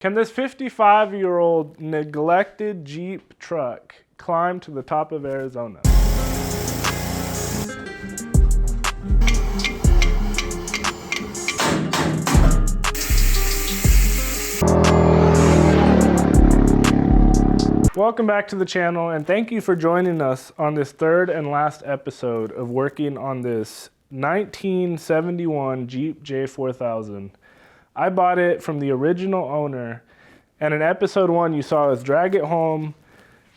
Can this 55-year-old neglected Jeep truck climb to the top of Arizona? Welcome back to the channel, and thank you for joining us on this third and last episode of working on this 1971 Jeep J4000. I bought it from the original owner, and in episode 1 you saw us drag it home,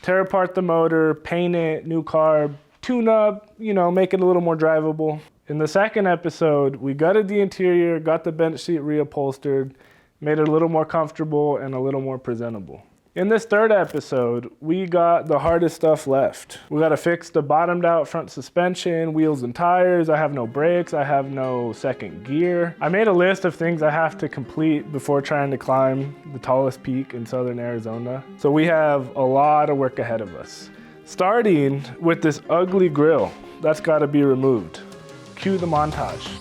tear apart the motor, paint it, new carb, tune up, make it a little more drivable. In the second episode, we gutted the interior, got the bench seat reupholstered, made it a little more comfortable and a little more presentable. In this third episode, we got the hardest stuff left. We got to fix the bottomed out front suspension, wheels and tires. I have no brakes. I have no second gear. I made a list of things I have to complete before trying to climb the tallest peak in southern Arizona. So we have a lot of work ahead of us. Starting with this ugly grill. That's got to be removed. Cue the montage.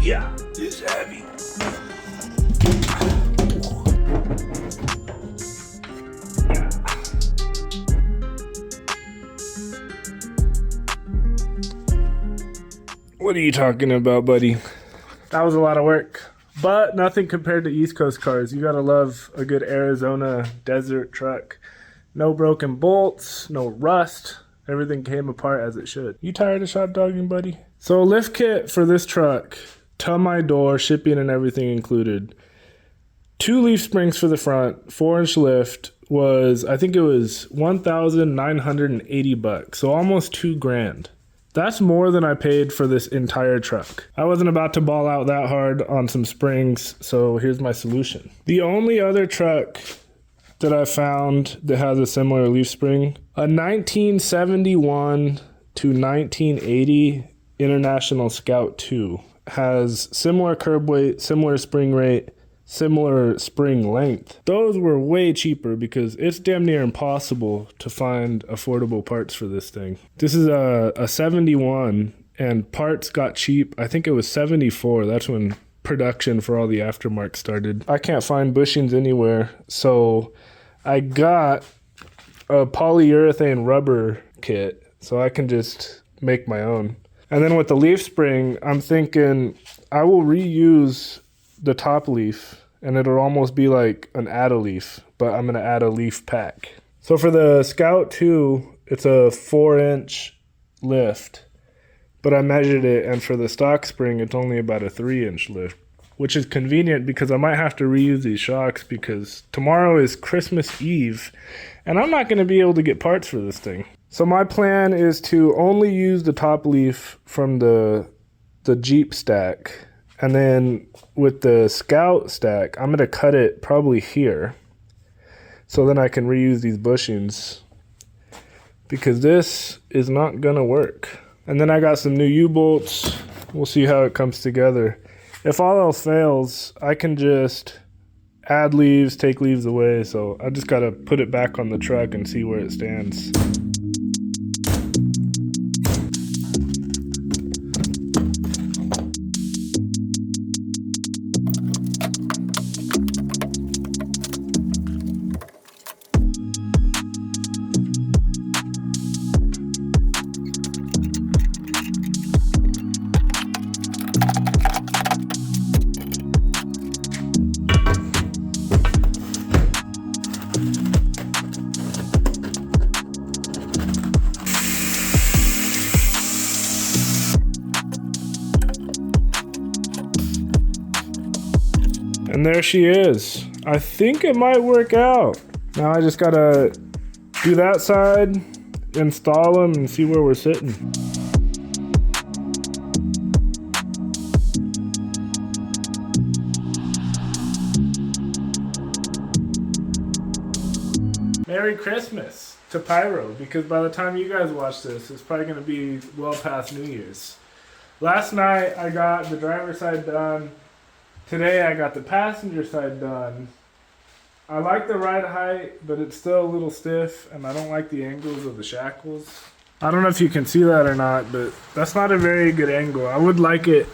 Yeah, it's heavy. What are you talking about, buddy? That was a lot of work, but nothing compared to East Coast cars. You gotta love a good Arizona desert truck. No broken bolts, no rust. Everything came apart as it should. You tired of shop dogging, buddy? So a lift kit for this truck, to my door, shipping and everything included. 2 leaf springs for the front, 4-inch lift was, I think it was $1,980, so almost $2,000. That's more than I paid for this entire truck. I wasn't about to ball out that hard on some springs, so here's my solution. The only other truck that I found that has a similar leaf spring, a 1971 to 1980 International Scout 2. Has similar curb weight, similar spring rate, similar spring length. Those were way cheaper because it's damn near impossible to find affordable parts for this thing. This is a 71 and parts got cheap. I think it was 74. That's when production for all the aftermarket started. I can't find bushings anywhere, so I got a polyurethane rubber kit so I can just make my own. And then with the leaf spring, I'm thinking I will reuse the top leaf and it'll almost be like an add-a-leaf, but I'm gonna add a leaf pack. So for the Scout 2, it's a 4-inch lift, but I measured it, and for the stock spring, it's only about a 3-inch lift, which is convenient because I might have to reuse these shocks because tomorrow is Christmas Eve and I'm not gonna be able to get parts for this thing. So my plan is to only use the top leaf from the Jeep stack. And then with the Scout stack, I'm going to cut it probably here. So then I can reuse these bushings. Because this is not going to work. And then I got some new U-bolts. We'll see how it comes together. If all else fails, I can just add leaves, take leaves away. So I just got to put it back on the truck and see where it stands. And there she is. I think it might work out. Now I just gotta do that side, install them, and see where we're sitting. Merry Christmas to Pyro, because by the time you guys watch this, it's probably gonna be well past New Year's. Last night I got the driver's side done. Today I got the passenger side done. I like the ride height, but it's still a little stiff, and I don't like the angles of the shackles. I don't know if you can see that or not, but that's not a very good angle. I would like it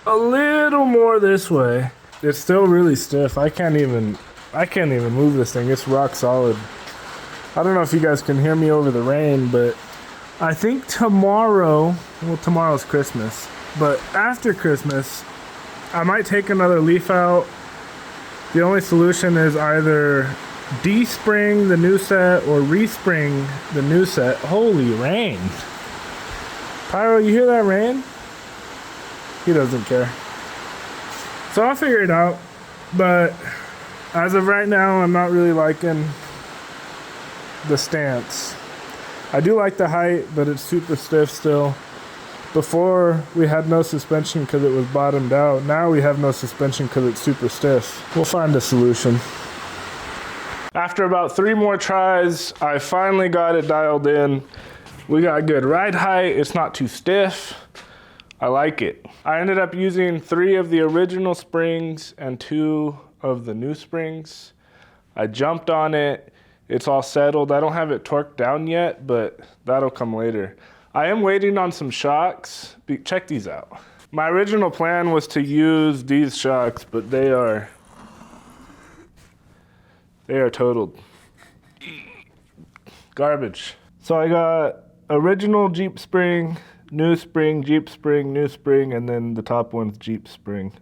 a little more this way. It's still really stiff. I can't even move this thing. It's rock solid. I don't know if you guys can hear me over the rain, but I think tomorrow, well, tomorrow's Christmas, but after Christmas, I might take another leaf out. The only solution is either de-spring the new set or respring the new set. Holy rain. Pyro, you hear that rain? He doesn't care. So I'll figure it out, but as of right now, I'm not really liking the stance. I do like the height, but it's super stiff still. Before, we had no suspension because it was bottomed out. Now we have no suspension because it's super stiff. We'll find a solution. After about 3 more tries, I finally got it dialed in. We got good ride height. It's not too stiff. I like it. I ended up using 3 of the original springs and 2 of the new springs. I jumped on it. It's all settled. I don't have it torqued down yet, but that'll come later. I am waiting on some shocks. Check these out. My original plan was to use these shocks, but they are totaled. Garbage. So I got original Jeep spring, new spring, Jeep spring, new spring, and then the top one's Jeep spring.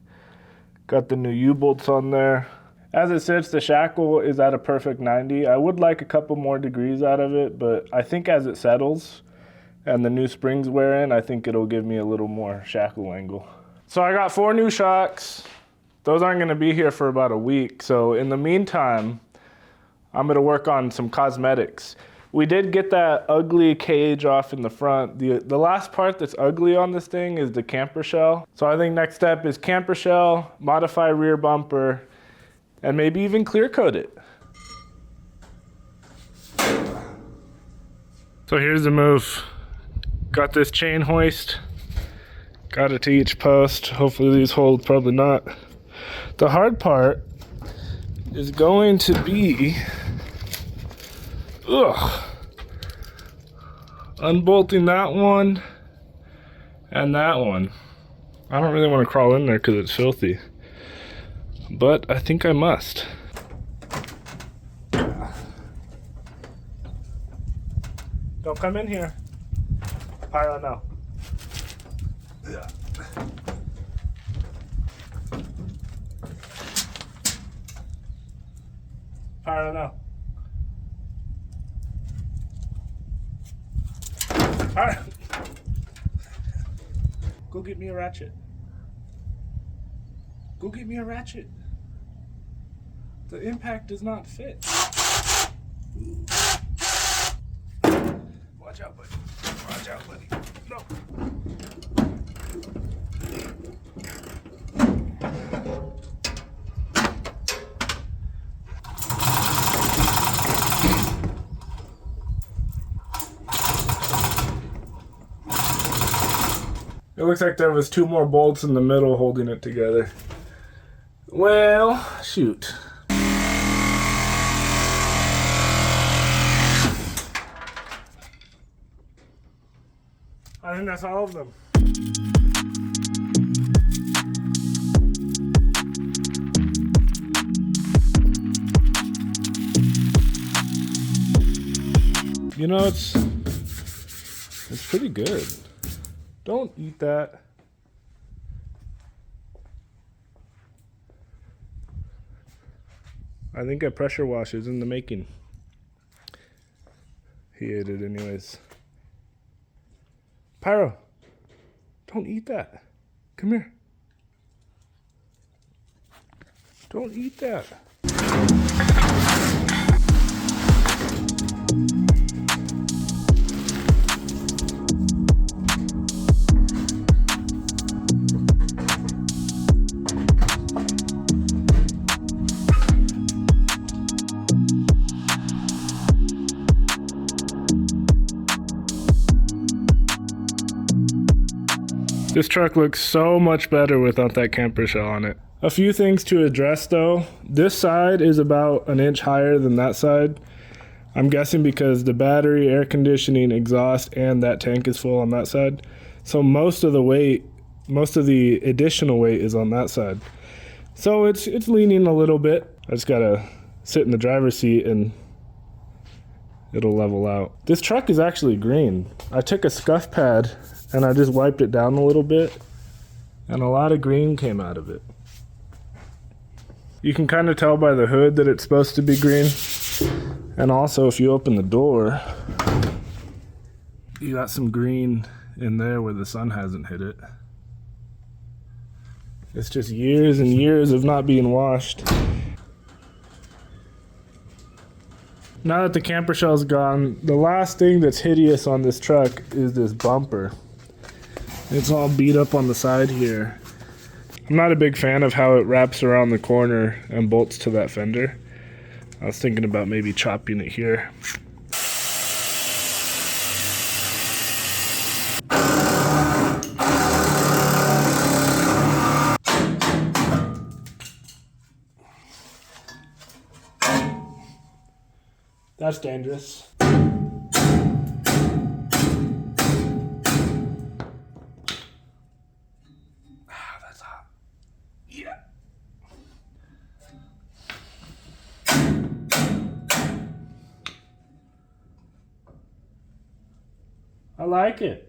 Got the new U-bolts on there. As it sits, the shackle is at a perfect 90. I would like a couple more degrees out of it, but I think as it settles and the new springs wear in, I think it'll give me a little more shackle angle. So I got 4 new shocks. Those aren't gonna be here for about a week. So in the meantime, I'm gonna work on some cosmetics. We did get that ugly cage off in the front. The last part that's ugly on this thing is the camper shell. So I think next step is camper shell, modify rear bumper, and maybe even clear coat it. So here's the move. Got this chain hoist. Got it to each post. Hopefully these hold, probably not. The hard part is going to be unbolting that one and that one. I don't really want to crawl in there because it's filthy, but I think I must. Don't come in here. Pyro, no. Pyro, no. Pyro. Go get me a ratchet. Go get me a ratchet. The impact does not fit. Watch out, buddy. Watch out, buddy. No. It looks like there was 2 more bolts in the middle holding it together. Well, shoot. I think that's all of them. You know, it's pretty good. Don't eat that. I think a pressure wash is in the making. He ate it anyways. Pyro, don't eat that. Come here. Don't eat that. This truck looks so much better without that camper shell on it. A few things to address though. This side is about an inch higher than that side. I'm guessing because the battery, air conditioning, exhaust, and that tank is full on that side. So most of the additional weight is on that side. So it's leaning a little bit. I just gotta sit in the driver's seat and it'll level out. This truck is actually green. I took a scuff pad and I just wiped it down a little bit and a lot of green came out of it. You can kind of tell by the hood that it's supposed to be green. And also if you open the door, you got some green in there where the sun hasn't hit it. It's just years and years of not being washed. Now that the camper shell's gone, the last thing that's hideous on this truck is this bumper. It's all beat up on the side here. I'm not a big fan of how it wraps around the corner and bolts to that fender. I was thinking about maybe chopping it here. That's dangerous. That's hot. Yeah. I like it.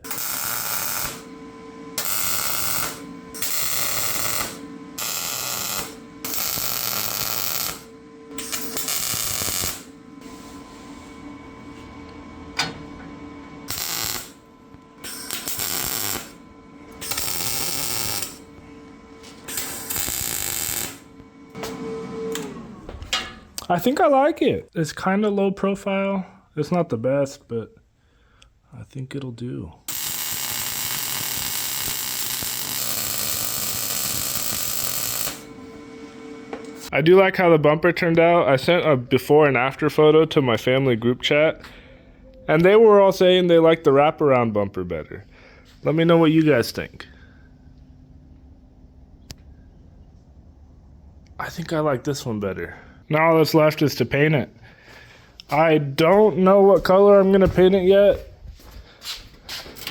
I think I like it. It's kind of low profile. It's not the best, but I think it'll do. I do like how the bumper turned out. I sent a before and after photo to my family group chat, and they were all saying they like the wraparound bumper better. Let me know what you guys think. I think I like this one better. Now all that's left is to paint it. I don't know what color I'm gonna paint it yet.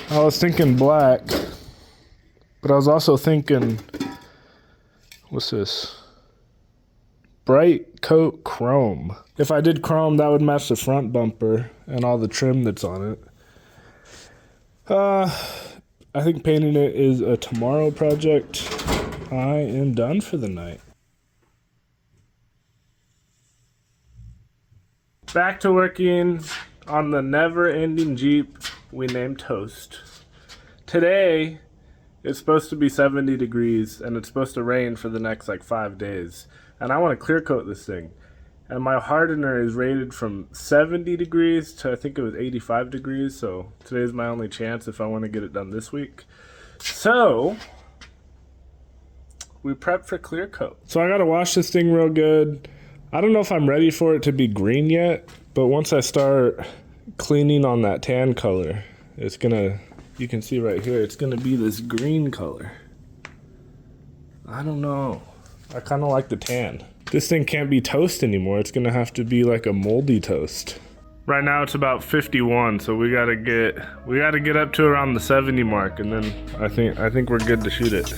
I was thinking black, but I was also thinking, what's this? Bright coat chrome. If I did chrome, that would match the front bumper and all the trim that's on it. I think painting it is a tomorrow project. I am done for the night. Back to working on the never-ending Jeep we named Toast. Today, it's supposed to be 70 degrees and it's supposed to rain for the next 5 days. And I want to clear coat this thing. And my hardener is rated from 70 degrees to I think it was 85 degrees. So today's my only chance if I want to get it done this week. So we prep for clear coat. So I got to wash this thing real good. I don't know if I'm ready for it to be green yet, but once I start cleaning on that tan color, it's gonna, you can see right here, it's gonna be this green color. I don't know. I kind of like the tan. This thing can't be toast anymore. It's gonna have to be like a moldy toast. Right now it's about 51, so we gotta get up to around the 70 mark, and then I think we're good to shoot it.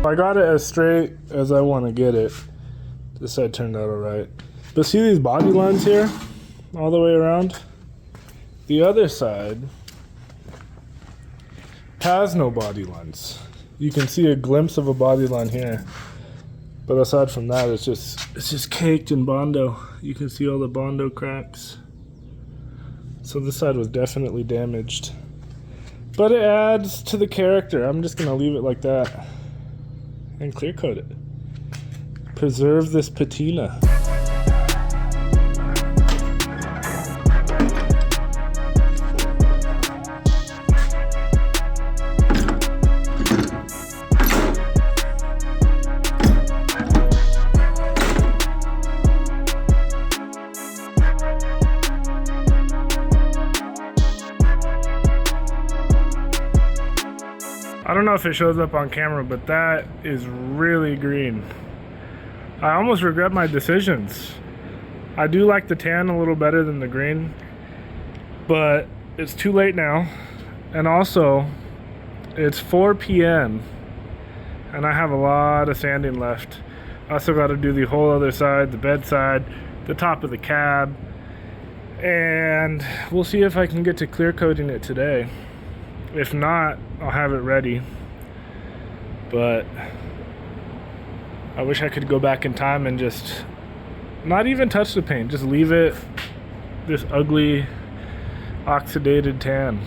I got it as straight as I want to get it. This side turned out alright. But see these body lines here? All the way around? The other side has no body lines. You can see a glimpse of a body line here. But aside from that, it's just caked in Bondo. You can see all the Bondo cracks. So this side was definitely damaged. But it adds to the character. I'm just gonna leave it like that and clear coat it. Preserve this patina. I don't know if it shows up on camera, but that is really green. I almost regret my decisions. I do like the tan a little better than the green, but it's too late now. And also, it's 4 p.m. and I have a lot of sanding left. I also got to do the whole other side, the bedside, the top of the cab, and we'll see if I can get to clear coating it today. If not, I'll have it ready. But I wish I could go back in time and just not even touch the paint, just leave it this ugly oxidated tan.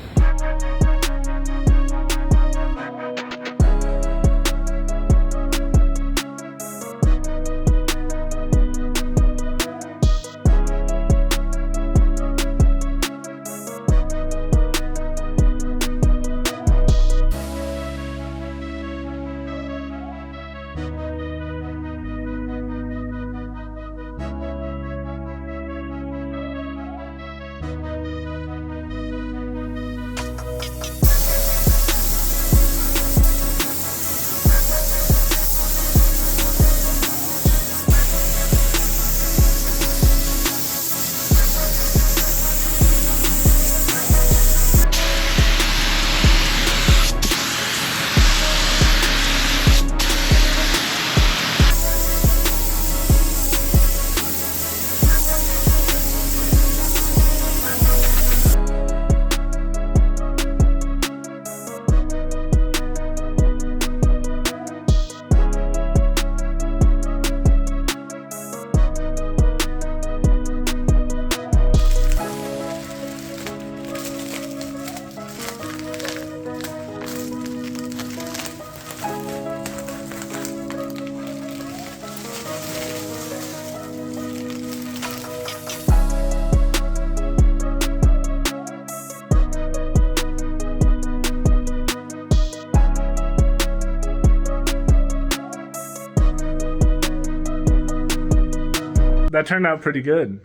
That turned out pretty good.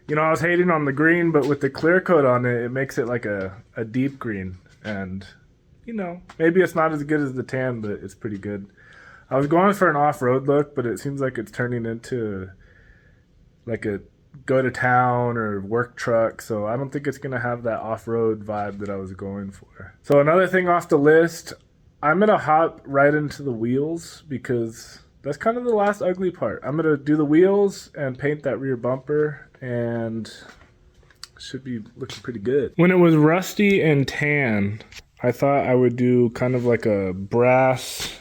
You know, I was hating on the green, but with the clear coat on it, it makes it like a deep green. And, you know, maybe it's not as good as the tan, but it's pretty good. I was going for an off-road look, but it seems like it's turning into like a go-to-town or work truck. So I don't think it's going to have that off-road vibe that I was going for. So another thing off the list, I'm going to hop right into the wheels because that's kind of the last ugly part. I'm going to do the wheels and paint that rear bumper, and should be looking pretty good. When it was rusty and tan, I thought I would do kind of like a brass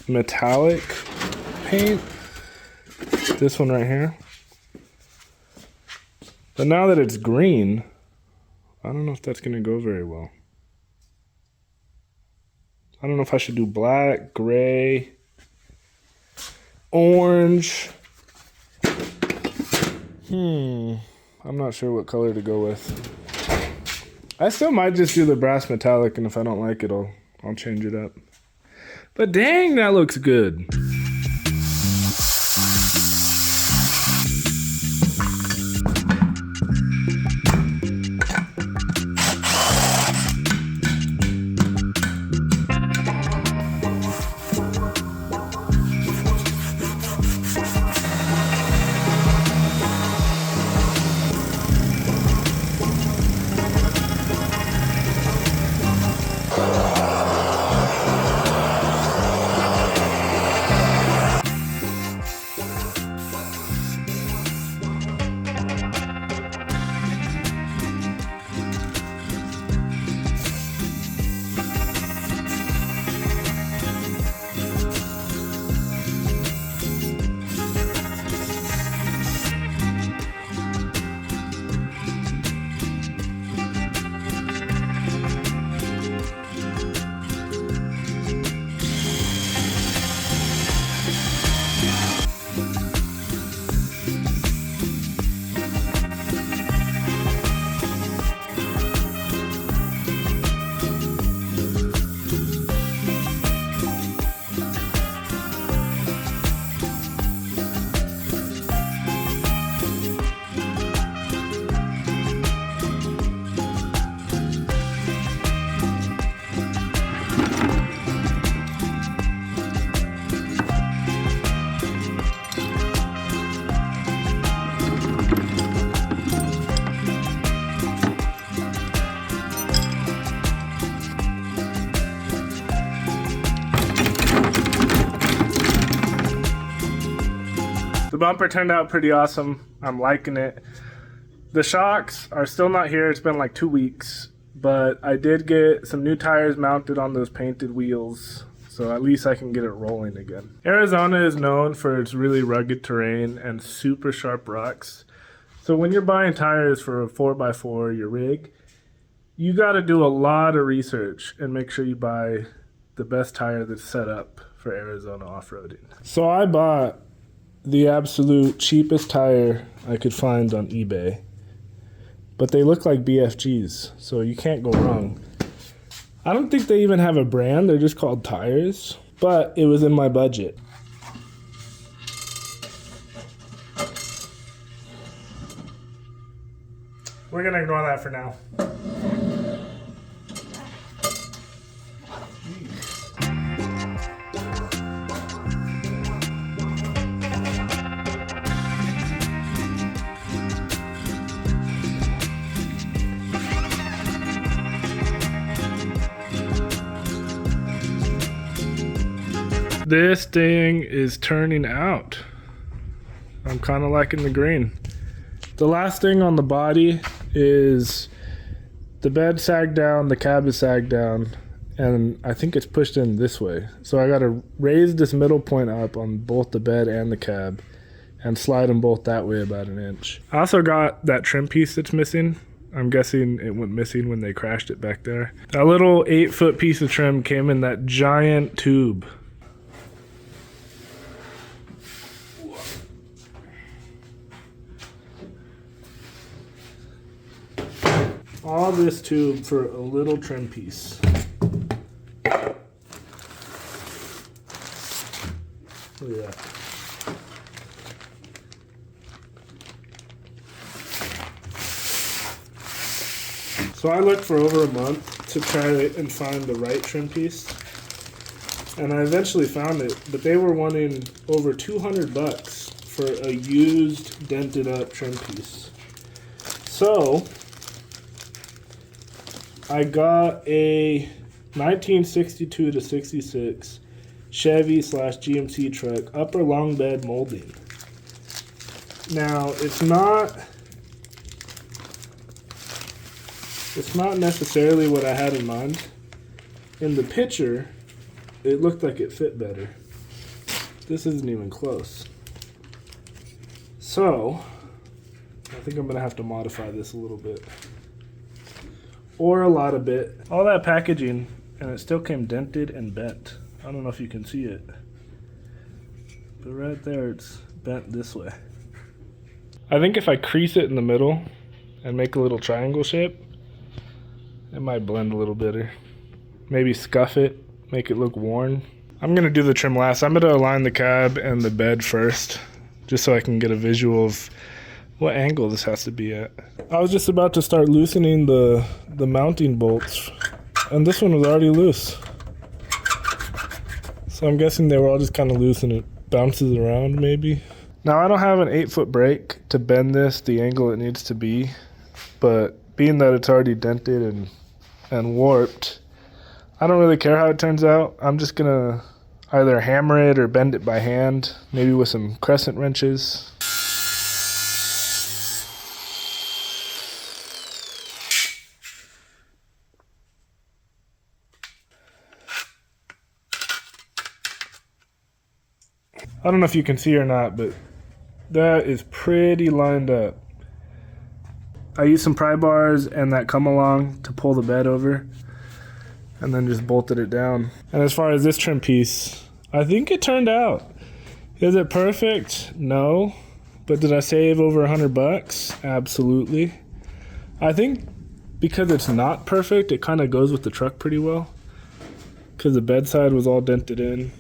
metallic paint. This one right here. But now that it's green, I don't know if that's going to go very well. I don't know if I should do black, gray, orange. I'm not sure what color to go with. I still might just do the brass metallic, and if I don't like it, I'll change it up. But dang, that looks good. The bumper turned out pretty awesome. I'm liking it. The shocks are still not here. It's been like 2 weeks, but I did get some new tires mounted on those painted wheels, so at least I can get it rolling again. Arizona is known for its really rugged terrain and super sharp rocks. So when you're buying tires for a 4x4, your rig, you got to do a lot of research and make sure you buy the best tire that's set up for Arizona off-roading. So I bought the absolute cheapest tire I could find on eBay, but they look like BFGs, so you can't go wrong. I don't think they even have a brand, they're just called tires, but it was in my budget. We're gonna ignore that for now. This thing is turning out. I'm kind of liking the green. The last thing on the body is the bed sagged down, the cab is sagged down, and I think it's pushed in this way. So I got to raise this middle point up on both the bed and the cab and slide them both that way about 1 inch. I also got that trim piece that's missing. I'm guessing it went missing when they crashed it back there. That little 8-foot piece of trim came in that giant tube. All this tube for a little trim piece. Look at that. So I looked for over a month to try and find the right trim piece, and I eventually found it, but they were wanting over $200 for a used, dented up trim piece. So I got a 1962 to 66 Chevy / GMC truck upper long bed molding. Now it's not necessarily what I had in mind. In the picture, it looked like it fit better. This isn't even close. So I think I'm gonna have to modify this a little bit. Or a lot of it. All that packaging, and it still came dented and bent. I don't know if you can see it, but right there it's bent this way. I think if I crease it in the middle and make a little triangle shape, it might blend a little better. Maybe scuff it, make it look worn. I'm gonna do the trim last. I'm gonna align the cab and the bed first, just so I can get a visual of what angle this has to be at. I was just about to start loosening the mounting bolts, and this one was already loose. So I'm guessing they were all just kind of loose and it bounces around maybe. Now I don't have an 8-foot brake to bend this the angle it needs to be, but being that it's already dented and warped, I don't really care how it turns out. I'm just gonna either hammer it or bend it by hand, maybe with some crescent wrenches. I don't know if you can see or not, but that is pretty lined up. I used some pry bars and that come along to pull the bed over, and then just bolted it down. And as far as this trim piece, I think it turned out. Is it perfect? No. But did I save over $100? Absolutely. I think because it's not perfect, it kind of goes with the truck pretty well, because the bedside was all dented in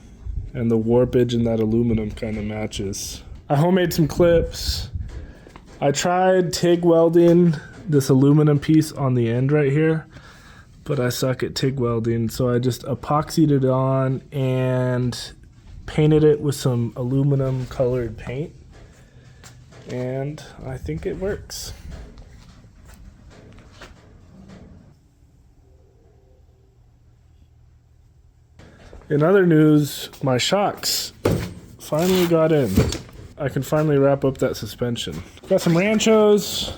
and the warpage in that aluminum kind of matches. I homemade some clips. I tried TIG welding this aluminum piece on the end right here, but I suck at TIG welding, so I just epoxied it on and painted it with some aluminum colored paint, and I think it works. In other news, my shocks finally got in. I can finally wrap up that suspension. Got some Ranchos.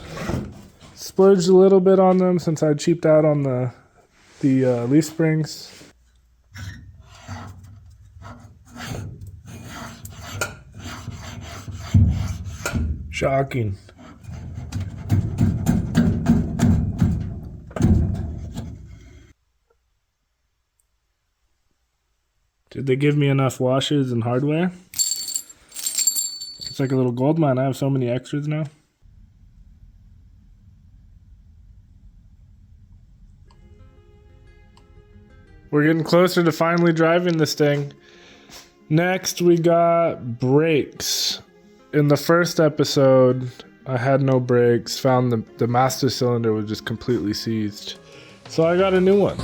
Splurged a little bit on them since I cheaped out on the leaf springs. Shocking. Did they give me enough washers and hardware? It's like a little gold mine. I have so many extras now. We're getting closer to finally driving this thing. Next, we got brakes. In the first episode, I had no brakes. Found the master cylinder was just completely seized. So I got a new one.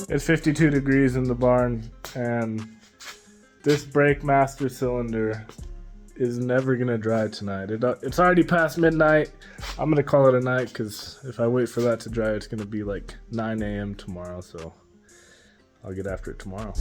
It's 52 degrees in the barn, and this brake master cylinder is never gonna dry tonight. It's already past midnight. I'm gonna call it a night because if I wait for that to dry, it's gonna be like 9 a.m. tomorrow, so I'll get after it tomorrow.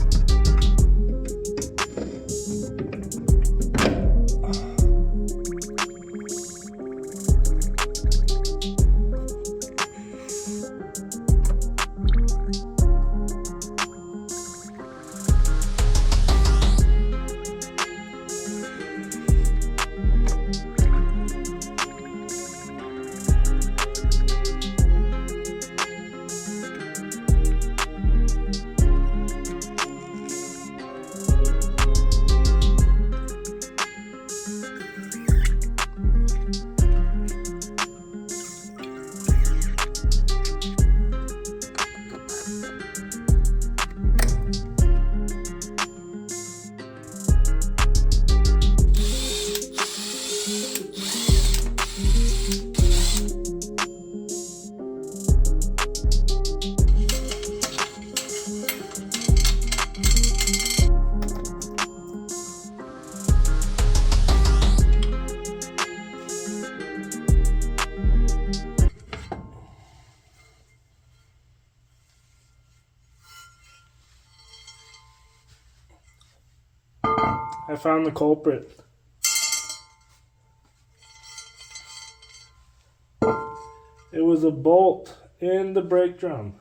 I found the culprit. It was a bolt in the brake drum.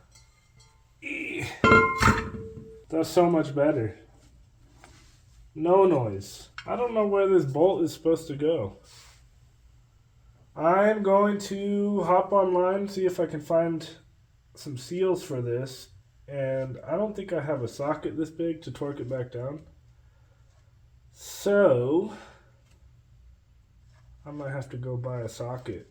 That's so much better. No noise. I don't know where this bolt is supposed to go. I'm going to hop online, see if I can find some seals for this. And I don't think I have a socket this big to torque it back down. So I might have to go buy a socket.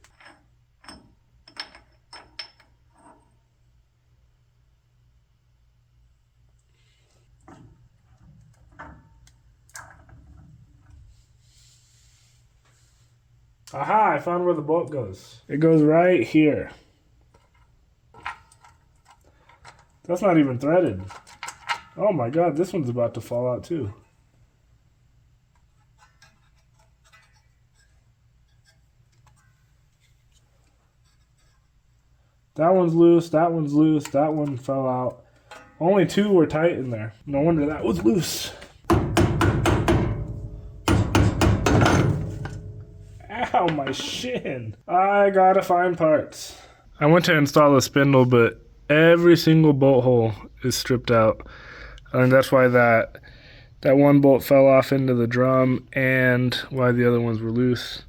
Aha, I found where the bolt goes. It goes right here. That's not even threaded. Oh my god, this one's about to fall out too. That one's loose, that one's loose, that one fell out. Only two were tight in there. No wonder that was loose. Ow, my shin. I gotta find parts. I went to install a spindle, but every single bolt hole is stripped out. And that's why that one bolt fell off into the drum and why the other ones were loose.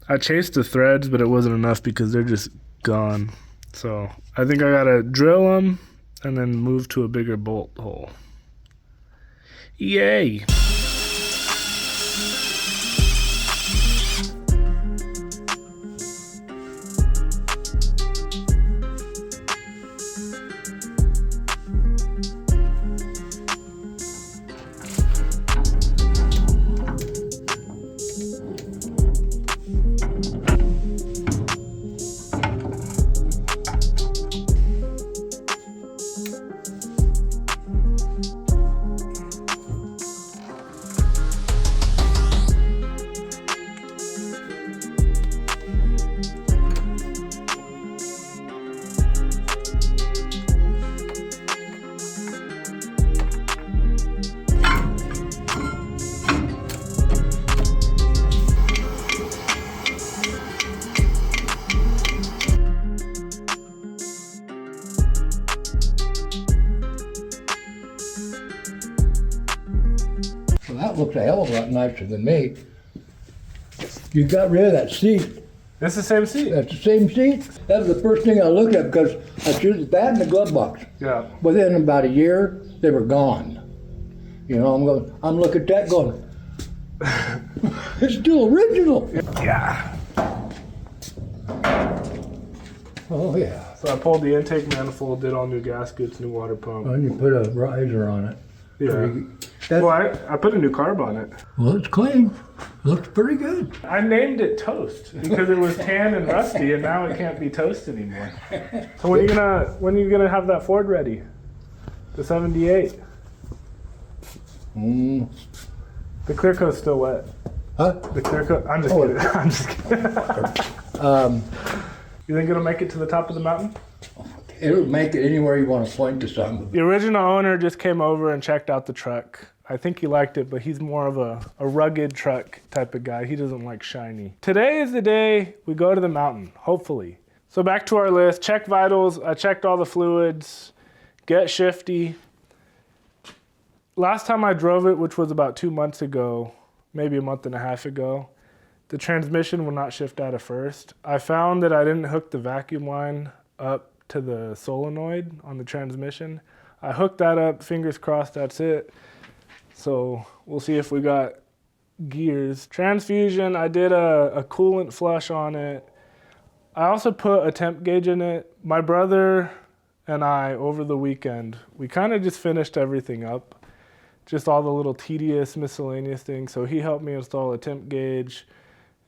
I chased the threads, but it wasn't enough because they're just gone. So I think I gotta drill them and then move to a bigger bolt hole. Yay! that looks a hell of a lot nicer than me. You got rid of that seat. It's the same seat. That's the same seat. That was the first thing I looked at because I choose that in the glove box. Yeah. Within about a year, they were gone. You know, I'm looking at that going, it's still original. Yeah. Oh yeah. So I pulled the intake manifold, did all new gaskets, new water pump. And you put a riser on it. Yeah. Well, I put a new carb on it. Well, it's clean. Looks pretty good. I named it Toast because it was tan and rusty, and now it can't be toast anymore. So when are you gonna have that Ford ready? The 78. The clear coat's still wet. Huh? The clear coat. I'm just kidding. I'm just kidding. You think it'll make it to the top of the mountain? It'll make it anywhere you want to point to something. The original owner just came over and checked out the truck. I think he liked it, but he's more of a rugged truck type of guy. He doesn't like shiny. Today is the day we go to the mountain, hopefully. So back to our list, check vitals. I checked all the fluids, get shifty. Last time I drove it, which was about 2 months ago, maybe a month and a half ago, the transmission will not shift out of first. I found that I didn't hook the vacuum line up to the solenoid on the transmission. I hooked that up, fingers crossed, that's it. So we'll see if we got gears. Transfusion, I did a coolant flush on it. I also put a temp gauge in it. My brother and I, over the weekend, we kind of just finished everything up. Just all the little tedious miscellaneous things. So he helped me install a temp gauge,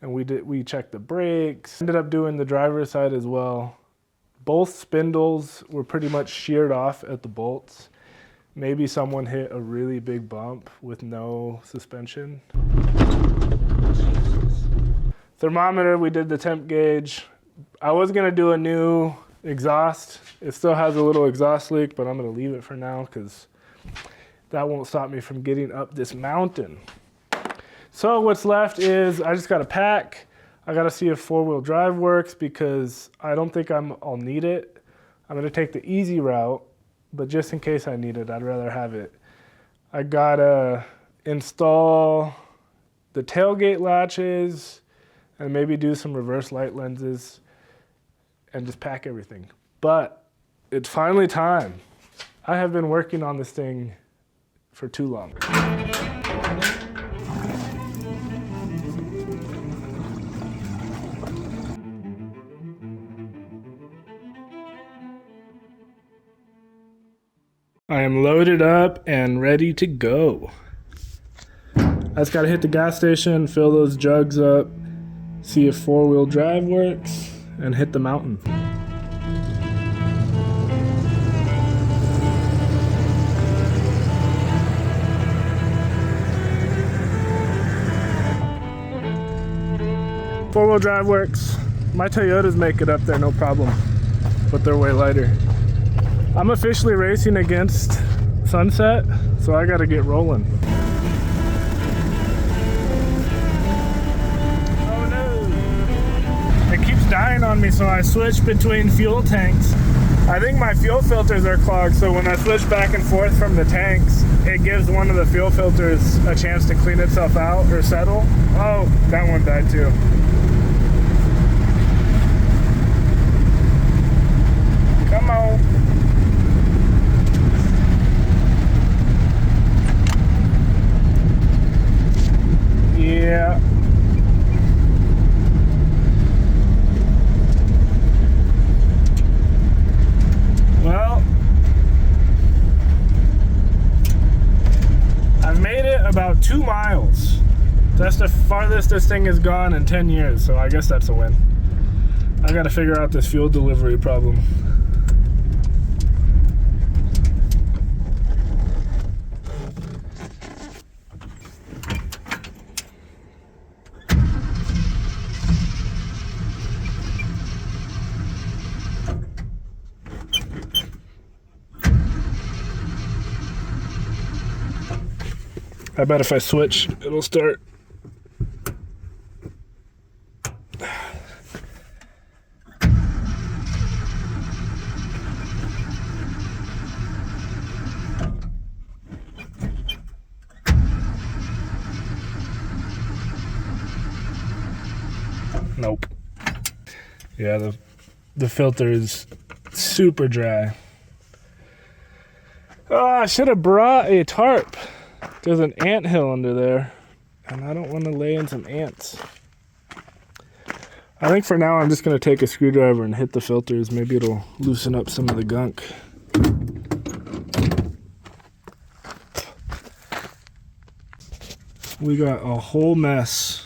and we checked the brakes. Ended up doing the driver's side as well. Both spindles were pretty much sheared off at the bolts. Maybe someone hit a really big bump with no suspension. Thermometer, we did the temp gauge. I was gonna do a new exhaust. It still has a little exhaust leak, but I'm gonna leave it for now because that won't stop me from getting up this mountain. So what's left is I just gotta pack. I gotta see if four-wheel drive works because I don't think I'll need it. I'm gonna take the easy route, but just in case I need it, I'd rather have it. I gotta install the tailgate latches and maybe do some reverse light lenses and just pack everything. But it's finally time. I have been working on this thing for too long. I am loaded up and ready to go. I just gotta hit the gas station, fill those jugs up, see if four-wheel drive works, and hit the mountain. Four-wheel drive works. My Toyotas make it up there, no problem, but they're way lighter. I'm officially racing against sunset, so I gotta get rolling. Oh no! It keeps dying on me, so I switch between fuel tanks. I think my fuel filters are clogged, so when I switch back and forth from the tanks, it gives one of the fuel filters a chance to clean itself out or settle. Oh, that one died too. Come on. Yeah. Well, I've made it about 2 miles. That's the farthest this thing has gone in 10 years, so I guess that's a win. I gotta figure out this fuel delivery problem. I bet if I switch, it'll start. Yeah, the filter is super dry. Oh, I should have brought a tarp. There's an anthill under there, and I don't want to lay in some ants. I think for now I'm just going to take a screwdriver and hit the filters. Maybe it'll loosen up some of the gunk. We got a whole mess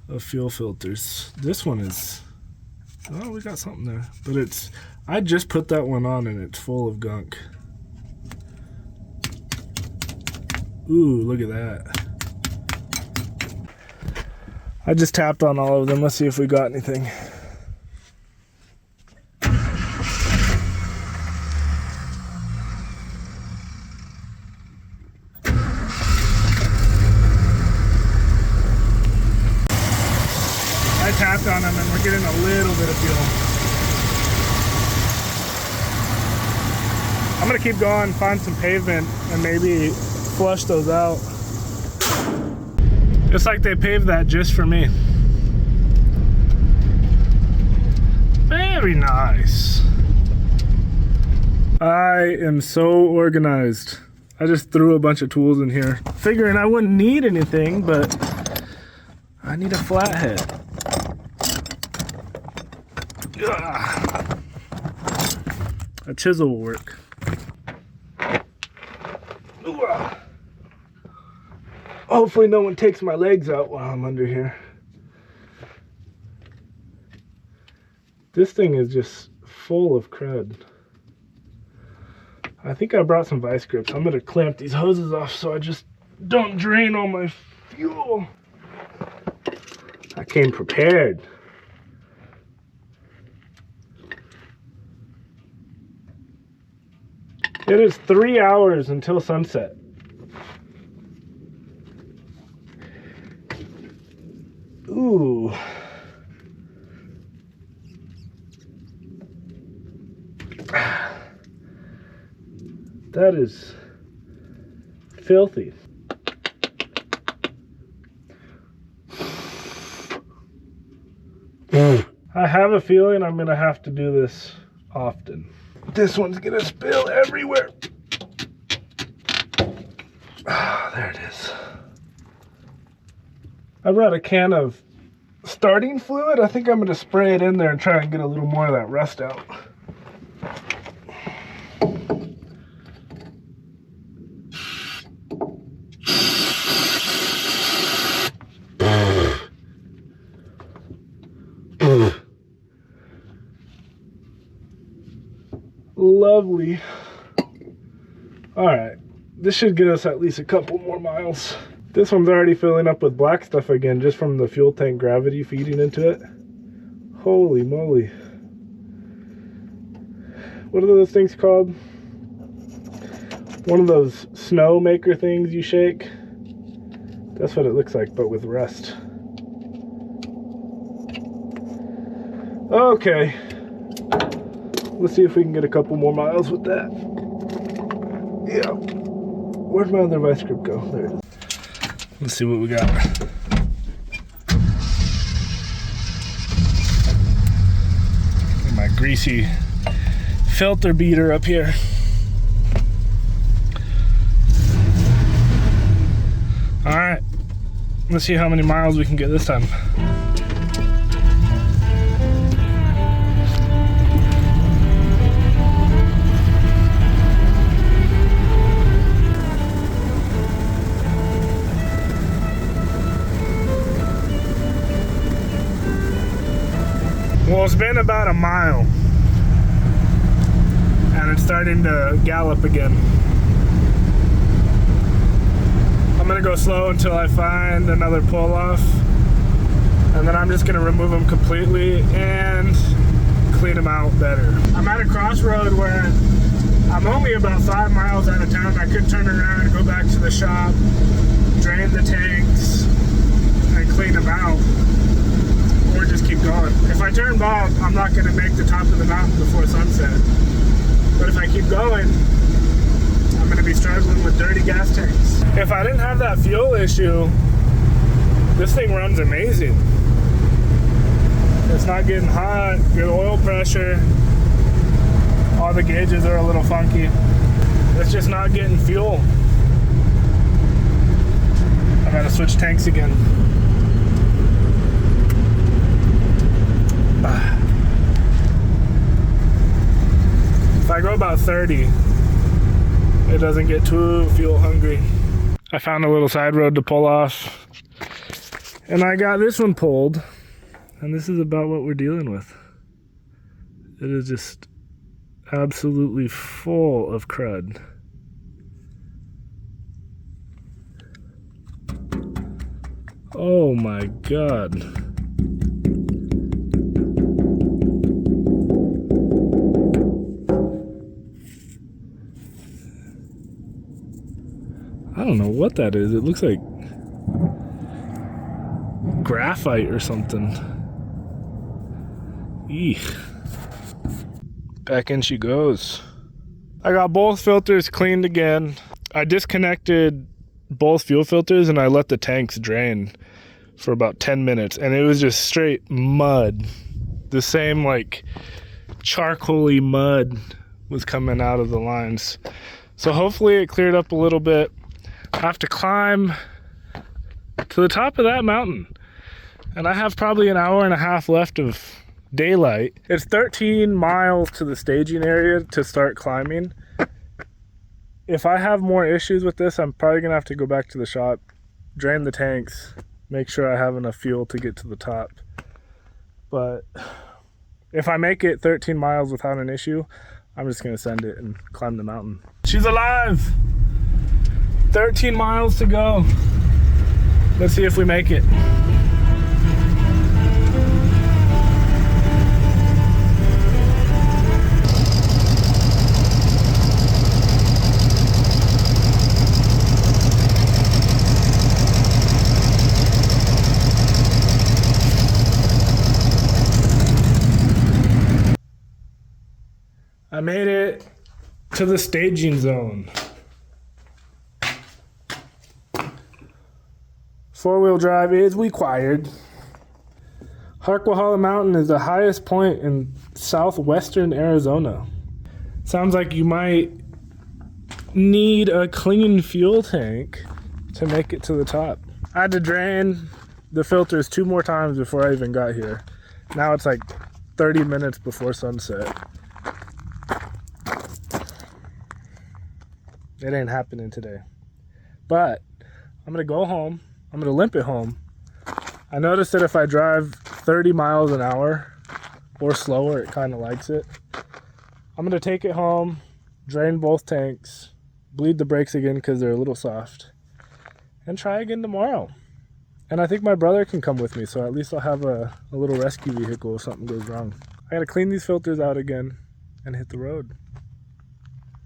of fuel filters. This one is, oh, we got something there. But I just put that one on and it's full of gunk. Ooh, look at that. I just tapped on all of them. Let's see if we got anything. I tapped on them and we're getting a little bit of fuel. I'm gonna keep going, find some pavement, and maybe flush those out. It's like they paved that just for me. Very nice. I am so organized. I just threw a bunch of tools in here, figuring I wouldn't need anything, but I need a flathead. Ugh. A chisel will work. Hopefully no one takes my legs out while I'm under here. This thing is just full of crud. I think I brought some vice grips. I'm gonna clamp these hoses off so I just don't drain all my fuel. I came prepared. It is 3 hours until sunset. Ooh. That is filthy. I have a feeling I'm gonna have to do this often. This one's gonna spill everywhere. Ah, there it is. I brought a can of starting fluid. I think I'm gonna spray it in there and try and get a little more of that rust out. Lovely. All right, this should get us at least a couple more miles. This one's already filling up with black stuff again, just from the fuel tank gravity feeding into it. Holy moly. What are those things called? One of those snow maker things you shake. That's what it looks like, but with rust. Okay. Let's see if we can get a couple more miles with that. Yeah. Where'd my other vice grip go? There it is. Let's see what we got. My greasy filter beater up here. All right. Let's see how many miles we can get this time. Well, it's been about a mile, and it's starting to gallop again. I'm gonna go slow until I find another pull off, and then I'm just gonna remove them completely and clean them out better. I'm at a crossroad where I'm only about 5 miles out of town. I could turn around and go back to the shop, drain the tanks, and clean them out. Or just keep going. If I turn back, I'm not going to make the top of the mountain before sunset. But if I keep going, I'm going to be struggling with dirty gas tanks. If I didn't have that fuel issue, this thing runs amazing. It's not getting hot, good oil pressure. All the gauges are a little funky. It's just not getting fuel. I gotta switch tanks again. If I go about 30, it doesn't get too fuel hungry. I found a little side road to pull off, and I got this one pulled, and this is about what we're dealing with. It is just absolutely full of crud. Oh my God. I don't know what that is. It looks like graphite or something. Eek. Back in she goes. I got both filters cleaned again. I disconnected both fuel filters and I let the tanks drain for about 10 minutes, and it was just straight mud. The same like charcoaly mud was coming out of the lines. So hopefully it cleared up a little bit. I have to climb to the top of that mountain, and I have probably an hour and a half left of daylight. It's 13 miles to the staging area to start climbing. If I have more issues with this, I'm probably gonna have to go back to the shop, drain the tanks, make sure I have enough fuel to get to the top. But if I make it 13 miles without an issue, I'm just gonna send it and climb the mountain. She's alive! 13 miles to go. Let's see if we make it. I made it to the staging zone. 4-wheel drive is required. Harquahala Mountain is the highest point in southwestern Arizona. Sounds like you might need a clean fuel tank to make it to the top. I had to drain the filters 2 more times before I even got here. Now it's like 30 minutes before sunset. It ain't happening today. But I'm gonna go home. I'm gonna limp it home. I noticed that if I drive 30 miles an hour or slower, it kind of likes it. I'm gonna take it home, drain both tanks, bleed the brakes again because they're a little soft, and try again tomorrow. And I think my brother can come with me, so at least I'll have a little rescue vehicle if something goes wrong. I gotta clean these filters out again and hit the road.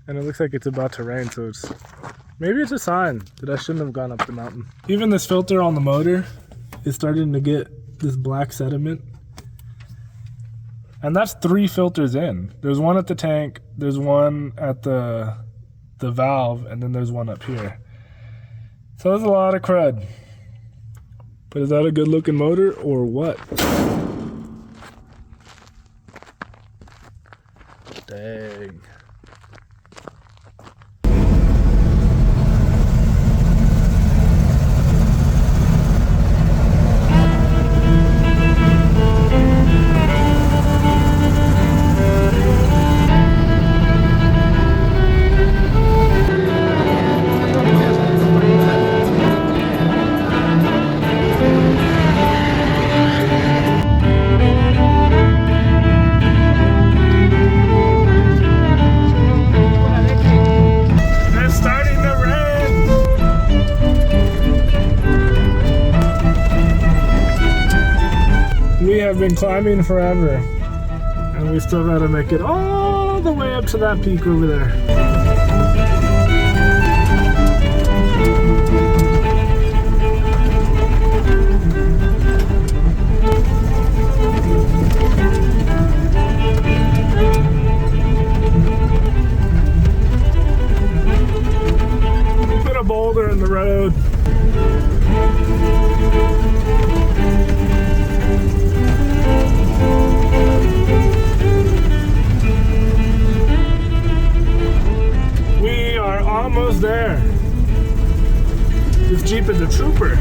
And it looks like it's about to rain, so maybe it's a sign that I shouldn't have gone up the mountain. Even this filter on the motor is starting to get this black sediment. And that's 3 filters in. There's one at the tank, there's one at the valve, and then there's one up here. So there's a lot of crud. But is that a good looking motor or what? Dang. Been climbing forever, and we still gotta make it all the way up to that peak over there. Put a boulder in the road. almost there. This Jeep is a trooper.